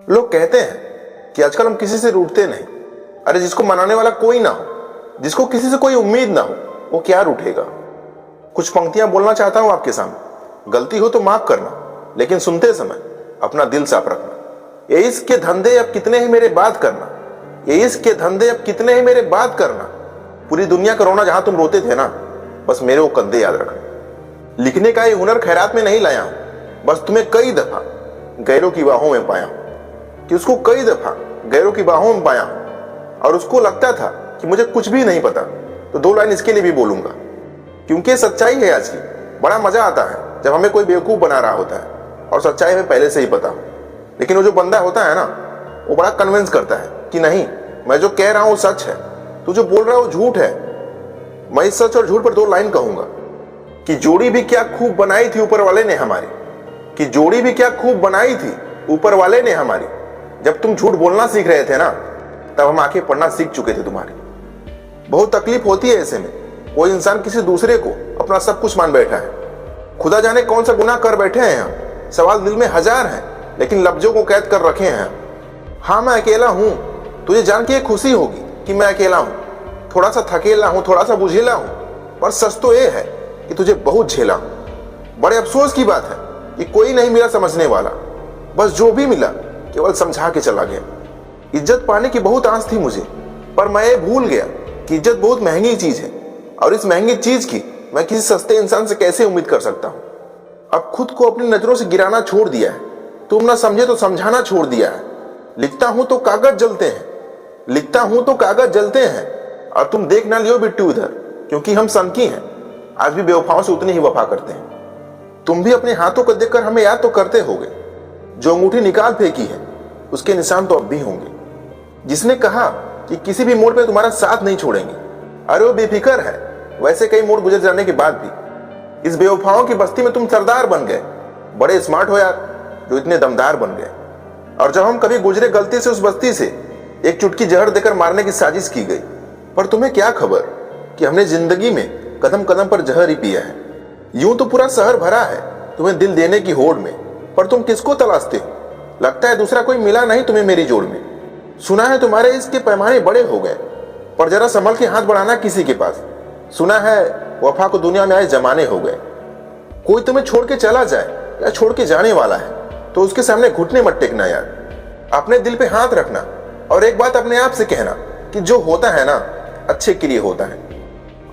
लोग कहते हैं कि आजकल हम किसी से रूठते नहीं। अरे जिसको मनाने वाला कोई ना हो, जिसको किसी से कोई उम्मीद ना हो, वो क्या रूठेगा। कुछ पंक्तियां बोलना चाहता हूं आपके सामने। गलती हो तो माफ करना, लेकिन सुनते समय अपना दिल साफ रखना। ये इश्क के धंधे अब कितने ही मेरे बात करना, ये इश्क के धंधे अब कितने ही मेरे बात करना। पूरी दुनिया का रोना जहां तुम रोते थे ना, बस मेरे वो कंधे याद रखना। लिखने का ये हुनर खैरात में नहीं लाया हूं, बस तुम्हें कई दफा गैरों की बाहों में पाया हूं, कि उसको कई दफा गैरों की बाहों में पाया हूं और उसको लगता था कि मुझे कुछ भी नहीं पता। तो दो लाइन इसके लिए भी बोलूंगा, क्योंकि सच्चाई है आज की। बड़ा मजा आता है जब हमें कोई बेवकूफ बना रहा होता है और सच्चाई हमें पहले से ही पता हो। लेकिन वो जो बंदा होता है ना, वो बड़ा कन्विंस करता है कि नहीं, मैं जो कह रहा हूं सच है, तू जो बोल रहा है वो झूठ है। मैं इस सच और झूठ पर दो लाइन कहूंगा कि जोड़ी भी क्या खूब बनाई थी ऊपर वाले ने हमारी, कि जोड़ी भी क्या खूब बनाई थी ऊपर वाले ने हमारी। जब तुम झूठ बोलना सीख रहे थे ना, तब हम आंखें पढ़ना सीख चुके थे तुम्हारी। बहुत तकलीफ होती है ऐसे में, कोई इंसान किसी दूसरे को अपना सब कुछ मान बैठा है। खुदा जाने कौन सा गुनाह कर बैठे हैं हम। सवाल दिल में हजार हैं, लेकिन लफ्जों को कैद कर रखे हैं। हाँ मैं अकेला हूं, तुझे जान के खुशी होगी कि मैं अकेला हूं। थोड़ा सा थकेला हूं, थोड़ा सा बुझेला हूं, पर सच तो ये है कि तुझे बहुत झेला हूं। बड़े अफसोस की बात है कि कोई नहीं मिला समझने वाला, बस जो भी मिला केवल समझा के चला गया। इज्जत पाने की बहुत आस थी मुझे, पर मैं ये भूल गया कि इज्जत बहुत महंगी चीज है, और इस महंगी चीज की मैं किसी सस्ते इंसान से कैसे उम्मीद कर सकता हूं। अब खुद को अपनी नजरों से गिराना छोड़ दिया है, तुम ना समझे तो समझाना छोड़ दिया है। लिखता हूं तो कागज जलते हैं, लिखता हूं तो कागज जलते हैं, और तुम देख ना लियो बिट्टू इधर, क्योंकि हम सनकी हैं, आज भी बेवफाओं से उतनी ही वफा करते हैं। तुम भी अपने हाथों को देखकर हमें याद तो करते होगे, जो अंगूठी निकाल फेंकी है उसके निशान तो अब भी होंगे। जिसने कहा कि किसी भी मोड़ पे तुम्हारा साथ नहीं छोड़ेंगे, अरे वो बेफिक्र है। वैसे कई मोड़ गुजर जाने के बाद भी इस बेवफाओं की बस्ती में तुम सरदार बन गए। बड़े स्मार्ट हो यार, जो इतने दमदार बन गए। और जब हम कभी गुजरे गलती से उस बस्ती से, एक चुटकी जहर देकर मारने की साजिश की गई, पर तुम्हें क्या खबर कि हमने जिंदगी में कदम कदम पर जहर ही पिया है। यूं तो पूरा शहर भरा है तुम्हें दिल देने की होड़ में, पर तुम किसको तलाशते हो। लगता है दूसरा कोई मिला नहीं तुम्हें मेरी जोड़ में। सुना है तुम्हारे इसके पैमाने बड़े हो गए, पर जरा संभल के हाथ बढ़ाना किसी के पास। सुना है वफा को दुनिया में आए जमाने हो गए। कोई तुम्हें छोड़ के चला जाए या छोड़ के जाने वाला है, तो उसके सामने घुटने मत टेकना यार। अपने दिल पे हाथ रखना, और एक बात अपने आप से कहना कि जो होता है ना, अच्छे के लिए होता है।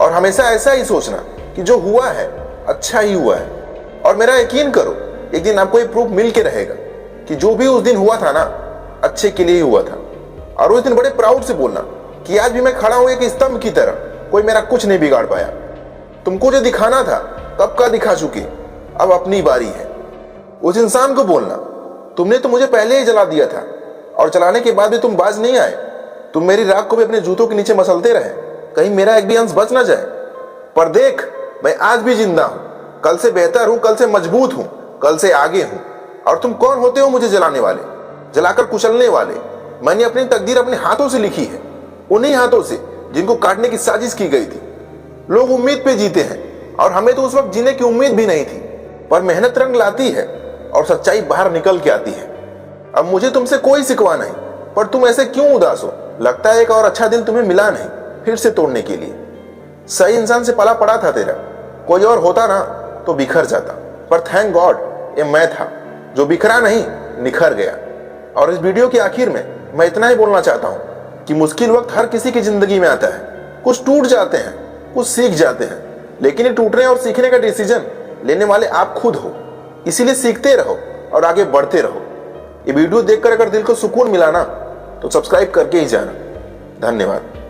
और हमेशा ऐसा ही सोचना कि जो हुआ है अच्छा ही हुआ है। और मेरा यकीन करो, एक दिन आपको ये प्रूफ मिल के रहेगा कि जो भी उस दिन हुआ था ना, अच्छे के लिए ही हुआ था। और उस दिन बड़े प्राउड से बोलना कि आज भी मैं खड़ा हूं एक स्तंभ की तरह, कोई मेरा कुछ नहीं बिगाड़ पाया। तुमको जो दिखाना था कब का दिखा चुके, अब अपनी बारी है। उस इंसान को बोलना, तुमने तो मुझे पहले ही जला दिया था, और जलाने के बाद भी तुम बाज नहीं आए। तुम मेरी राख को भी अपने जूतों के नीचे मसलते रहे, कहीं मेरा एक भी अंश बच ना जाए। पर देख, मैं आज भी जिंदा हूं, कल से बेहतर हूं, कल से मजबूत हूं, कल से आगे हूं। और तुम कौन होते हो मुझे जलाने वाले, जलाकर कुचलने वाले। मैंने अपनी तकदीर अपने हाथों से लिखी है, उन्हीं हाथों से जिनको काटने की साजिश की गई थी। लोग उम्मीद पे जीते हैं, और हमें तो उस वक्त जीने की उम्मीद भी नहीं थी। पर मेहनत रंग लाती है और सच्चाई बाहर निकल के आती है। अब मुझे तुमसे कोई सिकवा नहीं, पर तुम ऐसे क्यों उदास हो। लगता है एक और अच्छा दिन तुम्हें मिला नहीं फिर से तोड़ने के लिए। सही इंसान से पला पड़ा था तेरा, कोई और होता ना तो बिखर जाता। पर थैंक गॉड ये मैं था जो बिखरा नहीं, निखर गया। और इस वीडियो के आखिर में मैं इतना ही बोलना चाहता हूं कि मुश्किल वक्त हर किसी की जिंदगी में आता है। कुछ टूट जाते हैं, कुछ सीख जाते हैं, लेकिन ये टूटने और सीखने का डिसीजन लेने वाले आप खुद हो। इसीलिए सीखते रहो और आगे बढ़ते रहो। ये वीडियो देखकर अगर दिल को सुकून मिला ना, तो सब्सक्राइब करके ही जाना। धन्यवाद।